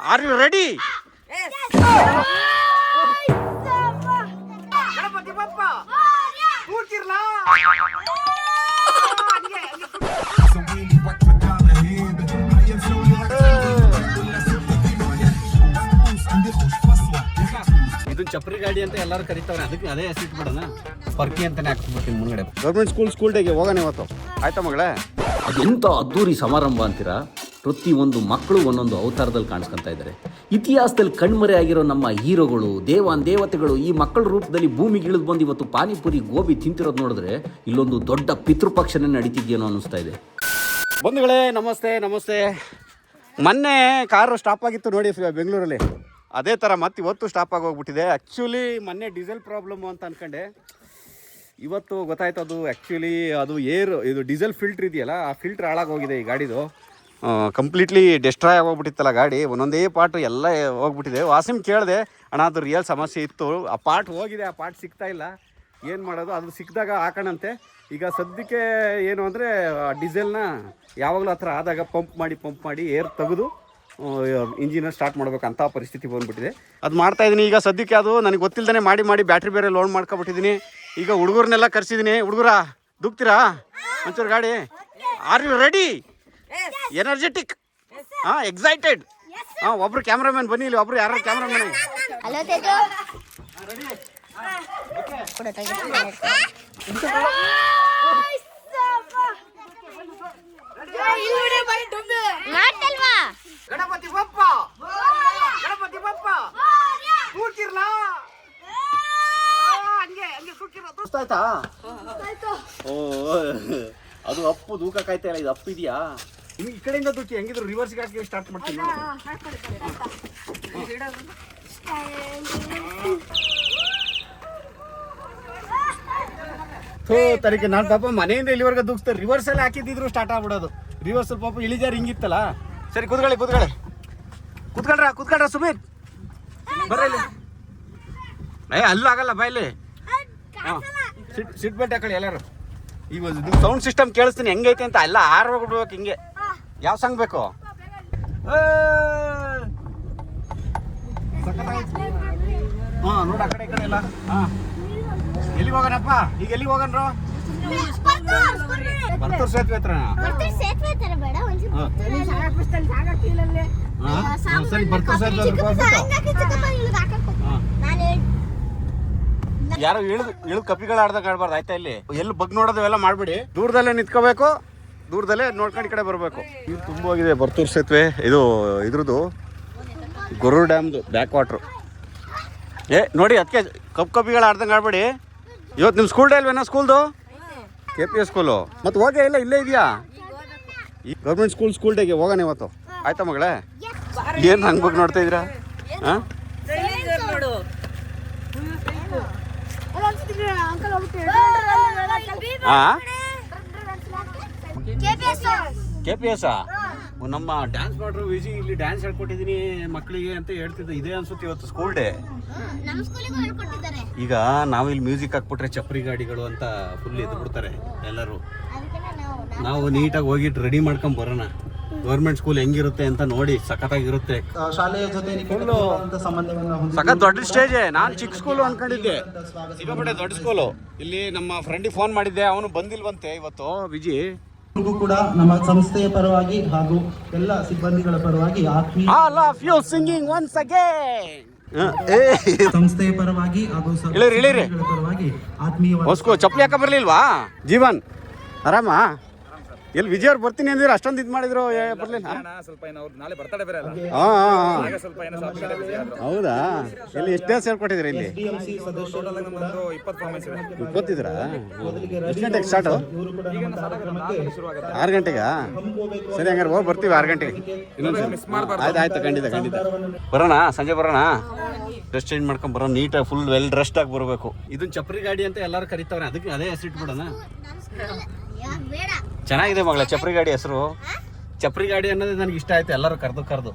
R you ready? Ganapati Bappa ಕೂರ್ತಿರ್ಲಾ. ಇದು ಚಪ್ರಿ ಗಾಡಿ ಅಂತ ಎಲ್ಲರೂ ಕರಿತಾವ್ರೆ, ಅದಕ್ಕೆ ಅದೇ ಹೆಸರು ಬಿಡೋಣ, ಪರ್ಕಿ ಅಂತಾನೆ ಹಾಕ್ಬಿಡ್ತೀನಿ ಮುಂದ್ಗಡೆ. ಗೌರ್ಮೆಂಟ್ ಸ್ಕೂಲ್ ಡೇಗೆ ಹೋಗೋಣ ಇವತ್ತು, ಆಯ್ತಾ ಮಗಳೇ? ಅದೆಂಥ ಅದ್ದೂರಿ ಸಮಾರಂಭ ಅಂತೀರಾ? ಪ್ರತಿಯೊಂದು ಮಕ್ಕಳು ಒಂದೊಂದು ಅವತಾರದಲ್ಲಿ ಕಾಣಿಸ್ಕೊತಾ ಇದ್ದಾರೆ. ಇತಿಹಾಸದಲ್ಲಿ ಕಣ್ಮರೆ ಆಗಿರೋ ನಮ್ಮ ಹೀರೋಗಳು, ದೇವತೆಗಳು ಈ ಮಕ್ಕಳ ರೂಪದಲ್ಲಿ ಭೂಮಿಗೆ ಇಳಿದು ಬಂದು ಇವತ್ತು ಪಾನಿಪುರಿ ಗೋಬಿ ತಿಂತಿರೋದು ನೋಡಿದ್ರೆ ಇಲ್ಲೊಂದು ದೊಡ್ಡ ಪಿತೃಪಕ್ಷನೇ ನಡೀತಿದ್ಯೇನೋ ಅನ್ನಿಸ್ತಾ ಇದೆ. ಬಂಧುಗಳೇ ನಮಸ್ತೆ. ಮೊನ್ನೆ ಕಾರು ಸ್ಟಾಪ್ ಆಗಿತ್ತು ನೋಡಿ ಬೆಂಗಳೂರಲ್ಲಿ, ಅದೇ ಥರ ಮತ್ತೆ ಇವತ್ತು ಸ್ಟಾಪ್ ಆಗಿ ಹೋಗ್ಬಿಟ್ಟಿದೆ. ಆ್ಯಕ್ಚುಲಿ ಮೊನ್ನೆ ಡೀಸೆಲ್ ಪ್ರಾಬ್ಲಮ್ಮು ಅಂತ ಅಂದ್ಕೊಂಡೆ, ಇವತ್ತು ಗೊತ್ತಾಯ್ತು ಅದು ಆ್ಯಕ್ಚುಲಿ ಅದು ಇದು ಡೀಸೆಲ್ ಫಿಲ್ಟ್ರ್ ಇದೆಯಲ್ಲ, ಆ ಫಿಲ್ಟ್ರ್ ಹಾಳಾಗೋಗಿದೆ ಈ ಗಾಡಿದು. ಕಂಪ್ಲೀಟ್ಲಿ ಡೆಸ್ಟ್ರಾಯ್ ಆಗೋಗ್ಬಿಟ್ಟಿತ್ತಲ್ಲ ಗಾಡಿ, ಒಂದೊಂದೇ ಪಾರ್ಟು ಎಲ್ಲ ಹೋಗ್ಬಿಟ್ಟಿದೆ. ವಾಸಿಮ್ ಕೇಳಿದೆ, ಅಣ್ಣ ಅದು ರಿಯಲ್ ಸಮಸ್ಯೆ ಇತ್ತು, ಆ ಪಾರ್ಟ್ ಹೋಗಿದೆ, ಆ ಪಾರ್ಟ್ ಸಿಗ್ತಾ ಇಲ್ಲ, ಏನು ಮಾಡೋದು? ಅದು ಸಿಕ್ಕಿದಾಗ ಹಾಕೋಣಂತೆ. ಈಗ ಸದ್ಯಕ್ಕೆ ಏನು ಅಂದರೆ ಡೀಸೆಲ್ನ ಯಾವಾಗಲೂ ಆ ಥರ ಆದಾಗ ಪಂಪ್ ಮಾಡಿ ಏರ್ ತೆಗೆದು ಇಂಜಿನ ಸ್ಟಾರ್ಟ್ ಮಾಡ್ಬೇಕಂತ ಪರಿಸ್ಥಿತಿ ಬಂದುಬಿಟ್ಟಿದೆ. ಅದು ಮಾಡ್ತಾಯಿದ್ದೀನಿ ಈಗ ಸದ್ಯಕ್ಕೆ. ಅದು ನನಗೆ ಗೊತ್ತಿಲ್ಲದೇ ಮಾಡಿ ಬ್ಯಾಟ್ರಿ ಬೇರೆ ಲೋಡ್ ಮಾಡ್ಕೊಬಿಟ್ಟಿದ್ದೀನಿ. ಈಗ ಹುಡುಗರನ್ನೆಲ್ಲ ಕರೆಸಿದ್ದೀನಿ. ಹುಡುಗರ ದುಗ್ತೀರಾ ಒಂಚೂರು ಗಾಡಿ? Are you ready? Energetic, excited? ಒಬ್ರು ಕ್ಯಾಮ್ರಾಮನ್ ಬನ್ನಿ ಇಲ್ಲಿ, ಒಬ್ರು ಯಾರು ಕ್ಯಾಮ್ರಾಮನ್? ಗಣಪತಿ ಬಪ್ಪ ಕೂರ್ತಿರ್ಲಾ. ಆಯ್ತಾ? ಓ, ಅದು ಅಪ್ಪು ದೂಕಾಯ್ತಾ ಇಲ್ಲ, ಇದು ಅಪ್ಪು ಇದೆಯಾ? ಈ ಕಡೆಯಿಂದ ದೂಕಿ, ಹೆಂಗಿದ್ರು ರಿವರ್ಸ್ಗೆ ಹಾಕಿ ಸ್ಟಾರ್ಟ್ ಮಾಡ್ತೀನಿ. ತರೀಕೆ ನಾನು ಪಾಪ ಮನೆಯಿಂದ ಇಲ್ಲಿವರೆಗೆ ದೂಕ್ತಾರೆ, ರಿವರ್ಸಲ್ಲಿ ಹಾಕಿದ್ದಿದ್ರು ಸ್ಟಾರ್ಟ್ ಆಗ್ಬಿಡೋದು. ರಿವರ್ಸಲ್ಲಿ ಪಾಪ ಇಳಿಜಾರು ಹಿಂಗಿತ್ತಲ್ಲ. ಸರಿ ಕೂತ್ಕೊಳ್ರ ಸುಮೀರ್, ಬರ್ರಿ ಇಲ್ಲಿ. ಅಲ್ಲೂ ಆಗಲ್ಲ ಬಾಯಲ್ಲಿ. ಸಿಟ್ ಬೆಲ್ಟ್ ಹಾಕೊಳ್ಳಿ ಎಲ್ಲರೂ. ಈಗ ಸೌಂಡ್ ಸಿಸ್ಟಮ್ ಕೇಳಿಸ್ತೀನಿ ಹೆಂಗೈತೆ ಅಂತ, ಎಲ್ಲ ಆರೋಗ್ಬಿಡ್ಬೇಕು ಹಿಂಗೆ. ಯಾವ ಸಾಂಗ್ ಬೇಕು? ಹಾಂ ನೋಡು, ಆ ಕಡೆ ಈ ಕಡೆ ಎಲ್ಲ. ಹಾಂ, ಎಲ್ಲಿಗೆ ಹೋಗೋಣಪ್ಪ ಈಗ? ಎಲ್ಲಿಗೆ ಹೋಗೋಣ? ಬರ್ತೂರು ಸೇತುವೆ ಹತ್ರ. ಸರಿ, ಬರ್ತೂರು ಯಾರೋ ಇಳಿದು ಕಪಿಗಳು ಆಡ್ದಾಗ ಆಡ್ಬಾರ್ದು, ಆಯ್ತಾ? ಇಲ್ಲಿ ಎಲ್ಲಿ ಬಗ್ ನೋಡೋದು ಎಲ್ಲ ಮಾಡ್ಬಿಡಿ, ದೂರದಲ್ಲೇ ನಿಂತ್ಕೋಬೇಕು, ದೂರದಲ್ಲೇ ನೋಡ್ಕೊಂಡು ಈ ಕಡೆ ಬರಬೇಕು. ಇದು ತುಂಬ ಹೋಗಿದೆ ಬರ್ತೂರು ಸೇತುವೆ. ಇದ್ರದ್ದು ಗೊರೂರು ಡ್ಯಾಮ್ದು ಬ್ಯಾಕ್ ವಾಟ್ರು. ನೋಡಿ, ಅದಕ್ಕೆ ಕಪಿಗಳು ಆಡ್ದಂಗೆ ಆಡ್ಬೇಡಿ. ಇವತ್ತು ನಿಮ್ಮ ಸ್ಕೂಲ್ ಡೇ ಅಲ್ವೇನೋ? ಸ್ಕೂಲ್ದು KPS school. ಮತ್ತು ಹೋಗೇ ಇಲ್ಲ, ಇಲ್ಲೇ ಇದೆಯಾ? ಈ ಗೌರ್ಮೆಂಟ್ ಸ್ಕೂಲ್ ಡೇಗೆ ಹೋಗೋಣ ಇವತ್ತು, ಆಯ್ತಾ ಮಗಳೇ? ಏನು ಹಂಗೆ ಬಗ್ಗೆ ನೋಡ್ತಾ ಇದ್ದೀರಾ? ಹಾಂ, KPS ನಮ್ಮ ಡ್ಯಾನ್ಸ್ ಮಾಡ್ರು ವಿಜಿ, ಇಲ್ಲಿ ಡ್ಯಾನ್ಸ್ ಹೇಳ್ಕೊಟ್ಟಿದ್ದೀನಿ ಮಕ್ಕಳಿಗೆ ಅಂತ ಹೇಳ್ತಿದ್ದೆ. ಇದೇ ಅನ್ಸುತ್ತೆ ಇವತ್ತು ಸ್ಕೂಲ್ ಡೇ. ಈಗ ನಾವು ಇಲ್ಲಿ ಮ್ಯೂಸಿಕ್ ಹಾಕ್ಬಿಟ್ರೆ ಚಪ್ರಿ ಗಾಡಿಗಳು ಅಂತ ಫುಲ್ ಎದ್ದು ಬಿಡ್ತಾರೆ ಎಲ್ಲರೂ. ನಾವು ನೀಟಾಗಿ ಹೋಗಿಟ್ಟು ರೆಡಿ ಮಾಡ್ಕೊಂಡ್ ಬರೋಣ. ಗೌರ್ಮೆಂಟ್ ಸ್ಕೂಲ್ ಹೆಂಗಿರುತ್ತೆ ಅಂತ ನೋಡಿ, ಸಖತ್ತಾಗಿರುತ್ತೆ. ಶಾಲೆಯ ಜೊತೆ ಸಖತ್ ದೊಡ್ಡ ಸ್ಟೇಜ್. ನಾನು ಚಿಕ್ಕ ಸ್ಕೂಲು ಅನ್ಕೊಂಡಿದ್ದೆ, ಸಿಕ್ಕಾಪಟ್ಟೆ ದೊಡ್ಡ ಸ್ಕೂಲು. ಇಲ್ಲಿ ನಮ್ಮ ಫ್ರೆಂಡಿಗೆ ಫೋನ್ ಮಾಡಿದ್ದೆ, ಅವನು ಬಂದಿಲ್ವಂತೆ ಇವತ್ತು ವಿಜಿ. ಕೂಡ ನಮ್ಮ ಸಂಸ್ಥೆಯ ಪರವಾಗಿ ಹಾಗೂ ಎಲ್ಲ ಸಿಬ್ಬಂದಿಗಳ ಪರವಾಗಿ ಆತ್ಮೀಯ ಸಂಸ್ಥೆಯ ಪರವಾಗಿ ಹಾಗೂ ಪರವಾಗಿ ಆತ್ಮೀಯ ಚಪ್ಪಲಿ ಹಾಕ ಬರ್ಲಿಲ್ವಾ ಜೀವನ್? ಆರಾಮ? ಎಲ್ಲಿ ವಿಜಯ್ ಅವ್ರು ಬರ್ತೀನಿ ಅಂದಿದ್ರು, ಅಷ್ಟೊಂದು ಇದು ಮಾಡಿದ್ರು, ಬರ್ಲಿಲ್ಲ? ಹೌದಾ? ಇಲ್ಲಿ ಎಷ್ಟು ಡೇಸ್ ಹೇಳ್ಕೊಟ್ಟಿದ್ರಿ? ಇಲ್ಲಿ 20 ಎಷ್ಟು ಗಂಟೆಗೆ ಸ್ಟಾರ್ಟು? 6 ಗಂಟೆಗಾ? ಸರಿ, ಹಂಗಾರೆ ಹೋಗಿ ಬರ್ತೀವಿ 6 ಗಂಟೆಗೆ. ಆಯ್ತು, ಖಂಡಿತ ಬರೋಣ, ಸಂಜೆ ಬರೋಣ. ಡ್ರೆಸ್ ಚೇಂಜ್ ಮಾಡ್ಕೊಂಡು ಬರೋಣ, ನೀಟಾಗಿ ಫುಲ್ ವೆಲ್ ಡ್ರೆಸ್ಡ್ ಆಗಿ ಬರಬೇಕು. ಇದನ್ನ ಚಪ್ರಿ ಗಾಡಿ ಅಂತ ಎಲ್ಲರೂ ಕರಿತಾವ್ರೆ, ಅದಕ್ಕೆ ಅದೇ ಹೆಸರು ಇಟ್ಬಿಡೋಣ. ಚೆನ್ನಾಗಿದೆ ಮಗಳ ಚಪ್ರಿ ಗಾಡಿ ಹೆಸರು. ಚಪ್ರಿ ಗಾಡಿ ಅನ್ನೋದು ನನಗೆ ಇಷ್ಟ ಆಯ್ತು, ಎಲ್ಲರೂ ಕರೆದು.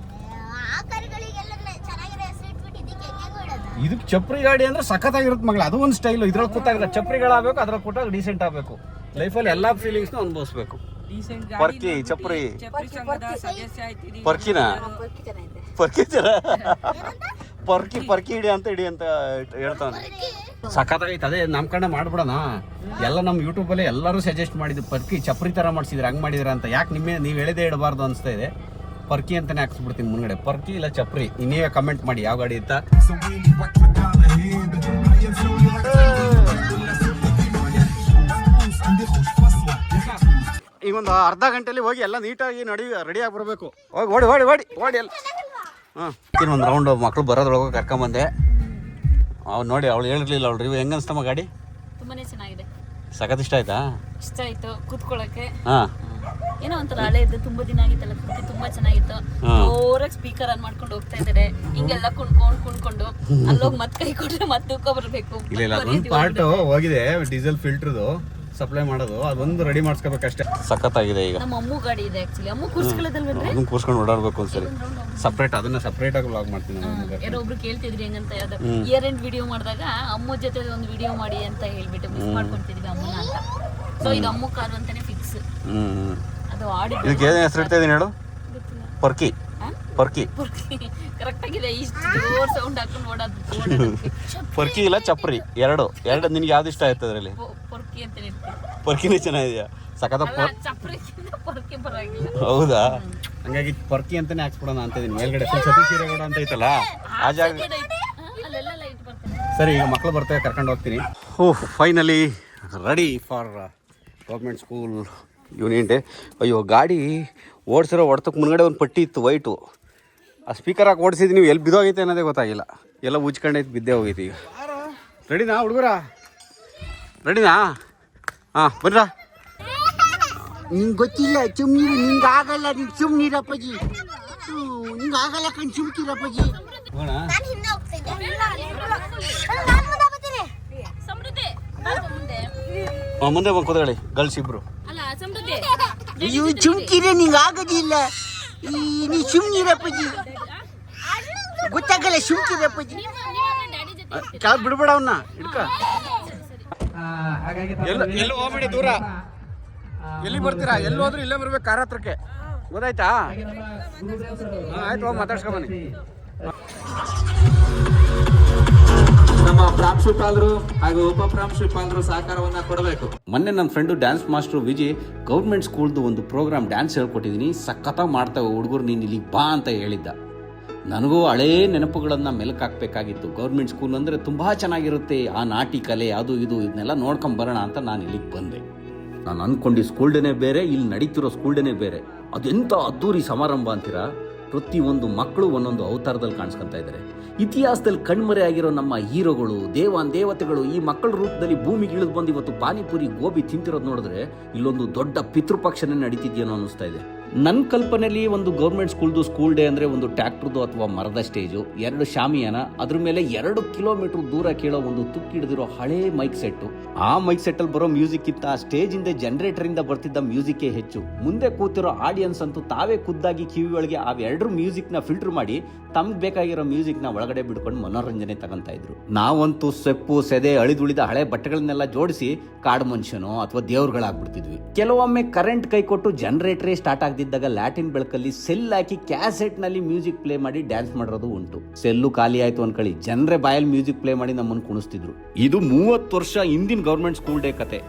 ಇದಕ್ಕೆ ಚಪ್ರಿ ಗಾಡಿ ಅಂದ್ರೆ ಸಖತ್ತಾಗಿರುತ್ತೆ ಮಗಳ, ಅದು ಒಂದು ಸ್ಟೈಲು. ಇದ್ರಲ್ಲಿ ಕೂತಾಗ ಚಪ್ರಿಗಳಾಗಬೇಕು, ಅದ್ರಲ್ಲಿ ಕೂತಾಗ ಡೀಸೆಂಟ್ ಆಗಬೇಕು. ಲೈಫಲ್ಲಿ ಎಲ್ಲ ಫೀಲಿಂಗ್ಸ್ನ ಅನುಭವಿಸ್ಬೇಕು. ಪರ್ಕಿ ಚಪ್ರಿ ಪರ್ಕಿನ ಪರ್ಕಿ ಜರ ಪರ್ಕಿ ಹಿಡಿ ಅಂತ ಹೇಳ್ತಾನೆ. ಸಖತ್ತಾಗೈತೆ. ಅದೇ ನಾಮಕರಣ ಮಾಡ್ಬಿಡೋಣ. ಎಲ್ಲ ನಮ್ಮ ಯೂಟ್ಯೂಬಲ್ಲಿ ಎಲ್ಲರೂ ಸಜೆಸ್ಟ್ ಮಾಡಿದ್ದು ಪರ್ಕಿ ಚಪ್ರಿ ಥರ ಮಾಡಿಸಿದ್ರೆ ಹಂಗೆ ಮಾಡಿದ್ರೆ ಅಂತ. ಯಾಕೆ ನೀವು ಹೇಳಿದೆ ಇಡಬಾರ್ದು ಅನಿಸ್ತಾ ಇದೆ. ಪರ್ಕಿ ಅಂತಾನೆ ಹಾಕ್ಸ್ಬಿಡ್ತೀನಿ ಮುಂದ್ಗಡೆ. ಪರ್ಕಿ ಇಲ್ಲ ಚಪ್ರಿ, ನೀವೇ ಕಮೆಂಟ್ ಮಾಡಿ ಯಾವ ಗಾಡಿ ಅಂತ. ಈಗ ಒಂದು ಅರ್ಧ ಗಂಟೆಲಿ ಹೋಗಿ ಎಲ್ಲ ನೀಟಾಗಿ ರೆಡಿ ಆಗಿ ಬರಬೇಕು. ಹೋಗಿ ಓಡಿ ಎಲ್ಲ. ಹಾಂ, ಇನ್ನೊಂದು ರೌಂಡ್ ಮಕ್ಕಳು ಬರೋದ್ರೊಳಗೆ ಕರ್ಕೊಂಬಂದೆ. ಅವ್ನು ನೋಡಿ, ಅವಳು ಹೇಳಿರ್ಲಿಲ್ಲ. ಅವಳು ಹೆಂಗ ಅನ್ಸ್ತಮ್ಮ ಗಾಡಿ? ತುಂಬಾನೇ ಚೆನ್ನಾಗಿದೆ. ಸಖತ್ ಇಷ್ಟ ಆಯ್ತಾ? ಇಷ್ಟ ಆಯ್ತು ಕೂತ್ಕೊಳ್ಳಕ್ಕೆ. ಹಾಂ, ಏನೋ ಒಂಥರ ಹಳೆ ಇದ್ದು ತುಂಬಾ ದಿನ ಆಗಿತ್ತಲ್ಲ, ತುಂಬಾ ಚೆನ್ನಾಗಿತ್ತು. ಜೋರಾಗಿ ಸ್ಪೀಕರ್ ಆನ್ ಮಾಡ್ಕೊಂಡು ಹೋಗ್ತಾ ಇದ್ದಾರೆ. ಹಿಂಗೆಲ್ಲ ಕುಣ್ಕೊಂಡು ಅಲ್ಲೋಗಿ ಮತ್ತೆ ಕೈ ಕೊಟ್ರೆ ಮತ್ತೆ ತೂಕ ಬರ್ಬೇಕು. ಇಲ್ಲ ಅದೊಂದು ಪಾರ್ಟ್ ಹೋಗಿದೆ. ಡೀಸೆಲ್ ಫಿಲ್ಟರ್ದು ಸಪ್ಲೈ ಮಾಡೋದು, ಅದೊಂದು ರೆಡಿ ಮಾಡಿಸ್ಕೋಬೇಕಷ್ಟೇ. ಸಖತ್ತಾಗಿದೆ. ಈಗ ನಮ್ಮ ಅಮ್ಮು ಗಾಡಿ ಇದೆ ಆಕ್ಚುಲಿ. ಅಮ್ಮು ಕೂರ್ಸ್ಕೊಳ್ಳೋದಲ್ವೇನ್ರಿ? ಅದನ್ನ ಕೂರ್ಸ್ಕೊಂಡು ಓಡಾಡ್ಬೇಕು ಒಂದ್ಸರಿ. ಅದನ್ನ ಸಪ್ರೇಟ್ ಆಗಿ ವ್ಲಾಗ್ ಮಾಡ್ತೀನಿ. ಯಾರೋ ಒಬ್ರು ಕೇಳ್ತಿದ್ರಿ ಹೆಂಗಂತ, ಯಾವ್ದು ಇಯರ್ ಎಂಡ್ ವಿಡಿಯೋ ಮಾಡಿದಾಗ ಅಮ್ಮ ಜೊತೆ ಒಂದು ವಿಡಿಯೋ ಮಾಡಿ ಅಂತ ಹೇಳ್ಬಿಟ್ಟು ಮಿಸ್ ಮಾಡ್ಕೊಂತಿದ್ವಿ ಅಮ್ಮನ ಅಂತ. ಸೊ ಇದು ಅಮ್ಮು ಕಾರು ಅಂತಾನೆ ಫಿಕ್ಸ್. ಅದು ಆಡಿ ಇದಕ್ಕೆ ಏನು ಹೆಸರು ಇಡ್ತಾ ಇದೀನಿ ಹೇಳು? ಪರ್ಕಿ. ಕರೆಕ್ಟ್ ಆಗಿದೆ. ಇಷ್ಟು ಜೋರ್ ಸೌಂಡ್ ಹಾಕೊಂಡು ಓಡೋದು. ಪರ್ಕಿ ಇಲ್ಲ ಚಪ್ರಿ, ಎರಡು ನಿನ್ಗೆ ಯಾವ್ದು ಇಷ್ಟ ಆಯ್ತು ಅದರಲ್ಲಿ? ಪೊರ್ಕಿ ಅಂತ ಇರ್ತೀವಿ. ಪರ್ಕಿನೇ ಚೆನ್ನಾಗಿದೆಯಾ? ಸಖತ್. ಪೊರ್ಕಿ ಪರವಾಗಿಲ್ಲ. ಹೌದಾ? ಹಂಗಾಗಿ ಪರ್ಕಿ ಅಂತಾನೆ ಹಾಕ್ಸ್ಬಿಡೋಣ ಅಂತ ಇದೀನಿ. ಮೇಲ್ಗಡೆ ಸತೀಶ್ ಹಿರೇಗೌಡ ಅಂತ ಐತಲ್ಲ ಆ ಜಾಗ. ಅಲ್ಲೆಲ್ಲ ಲೈಟ್ ಬರ್ತದೆ. ಸರಿ, ಈಗ ಮಕ್ಕಳು ಬರ್ತವೆ, ಕರ್ಕೊಂಡು ಹೋಗ್ತೀನಿ. Oh, finally ready for government school union day. ಅಯ್ಯೋ, ಗಾಡಿ ಓಡಿಸಿರೋ ಹೊಡ್ತಕ್ಕೆ ಮುಂದ್ಗಡೆ ಒಂದು ಪಟ್ಟಿ ಇತ್ತು ವೈಟು. ಆ ಸ್ಪೀಕರ್ ಹಾಕಿ ಓಡಿಸಿದ್ವಿ. ನೀವು ಎಲ್ಲಿ ಬಿದ್ದೋಗೈತೆ ಅನ್ನೋದೇ ಗೊತ್ತಾಗಿಲ್ಲ. ಎಲ್ಲ ಉಜ್ಕೊಂಡೈತೆ, ಬಿದ್ದೇ ಹೋಗೈತಿ. ಈಗ ರೆಡಿನಾ ಹುಡುಗರ? ರೆಡಿನಾ? ಹಾಂ, ಬರ್ರ. ನಿಂಗೆ ಗೊತ್ತಿಲ್ಲ, ಸುಮ್ಮನಿರು. ನಿಂಗೆ ಆಗಲ್ಲ, ನೀನು ಸುಮ್ಮನಿರಪ್ಪಜಿ. ನಿಂಗೆ ಆಗಲ್ಲ ಕಣ್, ಸುಮ್ಕಿರಪ್ಪಜಿ. ಹೋಗೋಣ. ಮುಂದೆ ಬಂದು ಕೂತ್ಕೊಳ್ಳಿ, ಗರ್ಲ್ಸ್ ಇಬ್ರು. ಅಯ್ಯೋ ಸುಮ್ಕಿರೆ, ನಿಂಗೆ ಆಗೋದಿಲ್ಲ. ನೀ ಸುಮ್ಮನಿರಪ್ಪಜಿ. ಗೊತ್ತಾಗಲ್ಲ, ಸುಮ್ಕಿರಪ್ಪಜಿ. ಕೆಳಗೆ ಬಿಡ್ಬೇಡ ಅವನ್ನ, ಹಿಡ್ಕ. ಎಲ್ಲ ಹೋಗ್ಬಿಡಿ ದೂರ. ಎಲ್ಲಿ ಬರ್ತೀರಾ? ಎಲ್ಲಿ ಹೋದ್ರು ಇಲ್ಲೇ ಬರ್ಬೇಕು, ಕಾರ್ ಹತ್ರಕ್ಕೆ. ಗೊತ್ತಾಯ್ತಾ? ಆಯ್ತು, ಹೋಗಿ ಮಾತಾಡ್ಸ್ಕೊಂಬನ್ನಿ. ನಮ್ಮ ಪ್ರಾಂಶುಪಾಲರು ಹಾಗೂ ಉಪ ಪ್ರಾಂಶುಪಾಲರು ಸಹಕಾರವನ್ನ ಕೊಡಬೇಕು. ಮೊನ್ನೆ ನನ್ನ friend dance master Vijay government ಸ್ಕೂಲ್ದು ಒಂದು ಪ್ರೋಗ್ರಾಮ್ ಡ್ಯಾನ್ಸ್ ಹೇಳ್ಕೊಟ್ಟಿದ್ದೀನಿ, ಸಖತ್ತಾಗಿ ಮಾಡ್ತಾವೆ ಹುಡುಗರು, ನೀನು ಇಲ್ಲಿಗೆ ಬಾ ಅಂತ ಹೇಳಿದ್ದ. ನನಗೂ ಹಳೇ ನೆನಪುಗಳನ್ನು ಮೆಲುಕು ಹಾಕಬೇಕಾಗಿತ್ತು. ಗೌರ್ಮೆಂಟ್ ಸ್ಕೂಲ್ ಅಂದರೆ ತುಂಬ ಚೆನ್ನಾಗಿರುತ್ತೆ, ಆ ನಾಟಿ ಕಲೆ ಅದು ಇದು ಇದನ್ನೆಲ್ಲ ನೋಡ್ಕೊಂಬರೋಣ ಅಂತ ನಾನು ಇಲ್ಲಿಗೆ ಬಂದೆ. ನಾನು ಅಂದ್ಕೊಂಡು ಸ್ಕೂಲ್ ಡೇನೇ ಬೇರೆ, ಇಲ್ಲಿ ನಡೀತಿರೋ ಸ್ಕೂಲ್ ಡೇನೇ ಬೇರೆ. ಅದೆಂಥ ಅದ್ದೂರಿ ಸಮಾರಂಭ ಅಂತೀರಾ? ಪ್ರತಿಯೊಂದು ಮಕ್ಕಳು ಒಂದೊಂದು ಅವತಾರದಲ್ಲಿ ಕಾಣಿಸ್ಕೊತಾ ಇದ್ದಾರೆ. ಇತಿಹಾಸದಲ್ಲಿ ಕಣ್ಮರೆ ಆಗಿರೋ ನಮ್ಮ ಹೀರೋಗಳು, ದೇವತೆಗಳು ಈ ಮಕ್ಕಳ ರೂಪದಲ್ಲಿ ಭೂಮಿಗೆ ಇಳಿದು ಬಂದು ಇವತ್ತು ಪಾನಿಪುರಿ ಗೋಬಿ ತಿಂತಿರೋದು ನೋಡಿದ್ರೆ ಇಲ್ಲೊಂದು ದೊಡ್ಡ ಪಿತೃಪಕ್ಷನೇ ನಡೀತಿದ್ಯೇನೋ ಅನ್ನಿಸ್ತಾ ಇದೆ. ನನ್ನ ಕಲ್ಪನೆಯಲ್ಲಿ ಒಂದು ಗೌರ್ಮೆಂಟ್ ಸ್ಕೂಲ್ ಡೇ ಅಂದರೆ ಒಂದು ಟ್ರ್ಯಾಕ್ಟರ್ದು ಅಥವಾ ಮರದ ಸ್ಟೇಜು, 2 ಶಾಮಿಯಾನ, ಅದ್ರ ಮೇಲೆ 2 ಕಿಲೋಮೀಟರ್ ದೂರ ಕೇಳೋ ಒಂದು ತುಕ್ಕಿಡಿದಿರೋ ಹಳೇ ಮೈಕ್ ಸೆಟ್ಟು. ಆ ಮೈಕ್ ಸೆಟ್ಟಲ್ಲಿ ಬರೋ ಮ್ಯೂಸಿಕ್ ಇತ್ತ ಸ್ಟೇಜ್ ಇಂದ ಜನರೇಟರಿಂದ ಬರ್ತಿದ್ದ ಮ್ಯೂಸಿಕ್ಕೇ ಹೆಚ್ಚು. ಮುಂದೆ ಕೂತಿರೋ ಆಡಿಯನ್ಸ್ ಅಂತೂ ತಾವೇ ಖುದ್ದಾಗಿ ಕಿವಿ ಒಳಗೆ ಆ 2 ಮ್ಯೂಸಿಕ್ನ ಫಿಲ್ಟರ್ ಮಾಡಿ ತಮ್ಗೆ ಬೇಕಾಗಿರೋ ಮ್ಯೂಸಿಕ್ನ ಒಳಗಡೆ ಬಿಡ್ಕೊಂಡು ಮನೋರಂಜನೆ ತಗೊಂತ ಇದ್ರು. ನಾವಂತೂ ಸೆಪ್ಪು ಸೆದೆ ಅಳಿದುಳಿದ ಹಳೆ ಬಟ್ಟೆಗಳನ್ನೆಲ್ಲ ಜೋಡಿಸಿ ಕಾಡು ಮನುಷ್ಯನೋ ಅಥವಾ ದೇವ್ರುಗಳಾಗ್ಬಿಡ್ತಿದ್ವಿ. ಕೆಲವೊಮ್ಮೆ ಕರೆಂಟ್ ಕೈ ಕೊಟ್ಟು ಜನರೇಟರೇ ಸ್ಟಾರ್ಟ್ ಆಗದಿದ್ದಾಗ ಲ್ಯಾಟಿನ್ ಬೆಳಕಲ್ಲಿ ಸೆಲ್ ಹಾಕಿ ಕ್ಯಾಸೆಟ್ ನಲ್ಲಿ ಮ್ಯೂಸಿಕ್ ಪ್ಲೇ ಮಾಡಿ ಡ್ಯಾನ್ಸ್ ಮಾಡೋದು ಉಂಟು. ಸೆಲ್ಲು ಖಾಲಿ ಆಯ್ತು ಅನ್ಕೊಳ್ಳಿ, ಜನರೇ ಬಾಯಲ್ಲಿ ಮ್ಯೂಸಿಕ್ ಪ್ಲೇ ಮಾಡಿ ನಮ್ಮನ್ನು ಕುಣಿಸ್ತಿದ್ರು. ಇದು 30 ವರ್ಷ ಹಿಂದಿನ ಗೌರ್ಮೆಂಟ್ ಸ್ಕೂಲ್ ಡೇ ಕತೆ.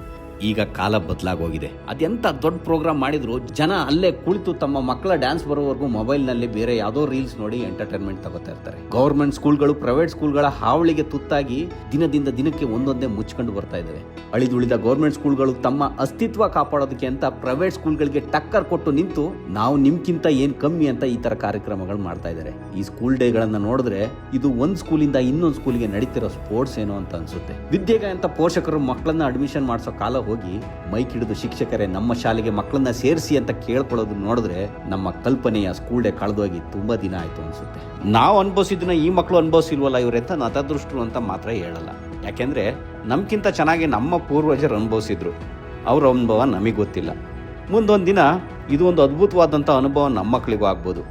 ಈಗ ಕಾಲ ಬದಲಾಗೋಗಿದೆ. ಅದೆಂತ ದೊಡ್ಡ ಪ್ರೋಗ್ರಾಮ್ ಮಾಡಿದ್ರು ಜನ ಅಲ್ಲೇ ಕುಳಿತು ತಮ್ಮ ಮಕ್ಕಳ ಡ್ಯಾನ್ಸ್ ಬರೋವರೆಗೂ ಮೊಬೈಲ್ನಲ್ಲಿ ಬೇರೆ ಯಾವುದೋ ರೀಲ್ಸ್ ನೋಡಿ ಎಂಟರ್ಟೈನ್ಮೆಂಟ್ ತಗೋತಾ ಇರ್ತಾರೆ. ಗೌರ್ಮೆಂಟ್ ಸ್ಕೂಲ್ಗಳು ಪ್ರೈವೇಟ್ ಸ್ಕೂಲ್ಗಳ ಹಾವಳಿಗೆ ತುತ್ತಾಗಿ ದಿನದಿಂದ ದಿನಕ್ಕೆ ಒಂದೊಂದೇ ಮುಚ್ಕೊಂಡು ಬರ್ತಾ ಇದ್ದಾವೆ. ಅಳಿದುಳಿದ ಗೌರ್ಮೆಂಟ್ ಸ್ಕೂಲ್ಗಳು ತಮ್ಮ ಅಸ್ತಿತ್ವ ಕಾಪಾಡೋದಕ್ಕೆ ಅಂತ ಪ್ರೈವೇಟ್ ಸ್ಕೂಲ್ಗಳಿಗೆ ಟಕ್ಕರ್ ಕೊಟ್ಟು ನಿಂತು ನಾವು ನಿಮ್ಗಿಂತ ಏನ್ ಕಮ್ಮಿ ಅಂತ ಈ ತರ ಕಾರ್ಯಕ್ರಮಗಳು ಮಾಡ್ತಾ ಇದ್ದಾರೆ. ಈ ಸ್ಕೂಲ್ ಡೇಗಳನ್ನ ನೋಡಿದ್ರೆ ಇದು ಒಂದ್ ಸ್ಕೂಲಿಂದ ಇನ್ನೊಂದು ಸ್ಕೂಲ್ಗೆ ನಡೀತಿರೋ ಸ್ಪೋರ್ಟ್ಸ್ ಏನೋ ಅಂತ ಅನ್ಸುತ್ತೆ. ವಿದ್ಯೆಗೆ ಅಂತ ಪೋಷಕರು ಮಕ್ಕಳನ್ನ ಅಡ್ಮಿಷನ್ ಮಾಡಿಸೋ ಕಾಲ ಹೋಗಿ ಮೈಕ್ ಹಿಡಿದು ಶಿಕ್ಷಕರೇ ನಮ್ಮ ಶಾಲೆಗೆ ಮಕ್ಕಳನ್ನ ಸೇರಿಸಿ ಅಂತ ಕೇಳ್ಕೊಳ್ಳೋದು ನೋಡಿದ್ರೆ ನಮ್ಮ ಕಲ್ಪನೆಯ ಸ್ಕೂಲ್ ಡೇ ಕಳೆದೋಗಿ ತುಂಬಾ ದಿನ ಆಯ್ತು ಅನ್ಸುತ್ತೆ. ನಾವು ಅನುಭವಿಸಿದ್ನ ಈ ಮಕ್ಕಳು ಅನುಭವಿಸಿಲ್ವಲ್ಲ ಇವರೆಂತ ನತದೃಷ್ಟರು ಅಂತ ಮಾತ್ರ ಹೇಳಲ್ಲ. ಯಾಕೆಂದ್ರೆ ನಮ್ಗಿಂತ ಚೆನ್ನಾಗಿ ನಮ್ಮ ಪೂರ್ವಜರು ಅನುಭವಿಸಿದ್ರು, ಅವ್ರ ಅನುಭವ ನಮಗೆ ಗೊತ್ತಿಲ್ಲ. ಮುಂದೊಂದು ದಿನ ಇದು ಒಂದು ಅದ್ಭುತವಾದಂಥ ಅನುಭವ ನಮ್ಮ ಮಕ್ಕಳಿಗೂ ಆಗ್ಬೋದು.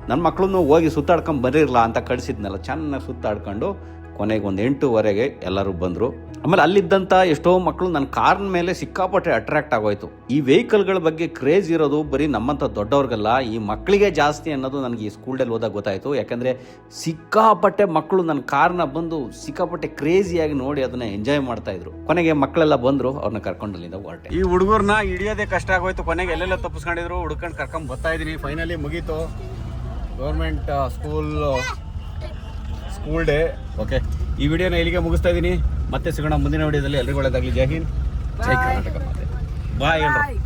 ನನ್ನ ಮಕ್ಕಳನ್ನು ಹೋಗಿ ಸುತ್ತಾಡ್ಕೊಂಡು ಬರೀರಲ್ಲ ಅಂತ ಕಳಿಸಿದ್ನಲ್ಲ, ಚೆನ್ನಾಗಿ ಸುತ್ತಾಡ್ಕೊಂಡು ಕೊನೆಗೆ ಒಂದು 8:15 ಎಲ್ಲರೂ ಬಂದರು. ಆಮೇಲೆ ಅಲ್ಲಿದ್ದಂಥ ಎಷ್ಟೋ ಮಕ್ಕಳು ನನ್ನ ಕಾರ್ನ ಮೇಲೆ ಸಿಕ್ಕಾಪಟ್ಟೆ ಅಟ್ರಾಕ್ಟ್ ಆಗೋಯ್ತು. ಈ ವೆಹಿಕಲ್ಗಳ ಬಗ್ಗೆ ಕ್ರೇಜ್ ಇರೋದು ಬರೀ ನಮ್ಮಂಥ ದೊಡ್ಡವ್ರಿಗಲ್ಲ, ಈ ಮಕ್ಕಳಿಗೆ ಜಾಸ್ತಿ ಅನ್ನೋದು ನನಗೆ ಈ ಸ್ಕೂಲ್ಡಲ್ಲಿ ಹೋದಾಗ ಗೊತ್ತಾಯಿತು. ಯಾಕಂದರೆ ಸಿಕ್ಕಾಪಟ್ಟೆ ಮಕ್ಕಳು ನನ್ನ ಕಾರ್ನ ಬಂದು ಸಿಕ್ಕಾಪಟ್ಟೆ ಕ್ರೇಜಿಯಾಗಿ ನೋಡಿ ಅದನ್ನು ಎಂಜಾಯ್ ಮಾಡ್ತಾಯಿದ್ರು. ಕೊನೆಗೆ ಮಕ್ಕಳೆಲ್ಲ ಬಂದರು, ಅವ್ರನ್ನ ಕರ್ಕೊಂಡು ಅಲ್ಲಿಂದ ಹೊರಟೆ. ಈ ಹುಡುಗರನ್ನ ಹಿಡಿಯೋದೇ ಕಷ್ಟ ಆಗೋಯ್ತು. ಕೊನೆಗೆ ಎಲ್ಲೆಲ್ಲ ತಪ್ಪಿಸ್ಕೊಂಡಿದ್ರು, ಹುಡ್ಕೊಂಡು ಕರ್ಕೊಂಡು ಬರ್ತಾ ಇದ್ದೀನಿ. ಫೈನಲಿ ಮುಗೀತು ಗೌರ್ಮೆಂಟ್ ಸ್ಕೂಲ್ ಡೇ. ಓಕೆ, ಈ ವಿಡಿಯೋನ ಇಲ್ಲಿಗೆ ಮುಗಿಸ್ತಾ ಇದ್ದೀನಿ. ಮತ್ತೆ ಸಿಗೋಣ ಮುಂದಿನ ವಿಡಿಯೋದಲ್ಲಿ. ಎಲ್ರಿಗೂ ಒಳ್ಳೆಯದಾಗಲಿ. ಜೈ ಹಿಂದ್, ಜೈ ಕರ್ನಾಟಕ. ಬಾಯ್ ಎಲ್ಲರೂ.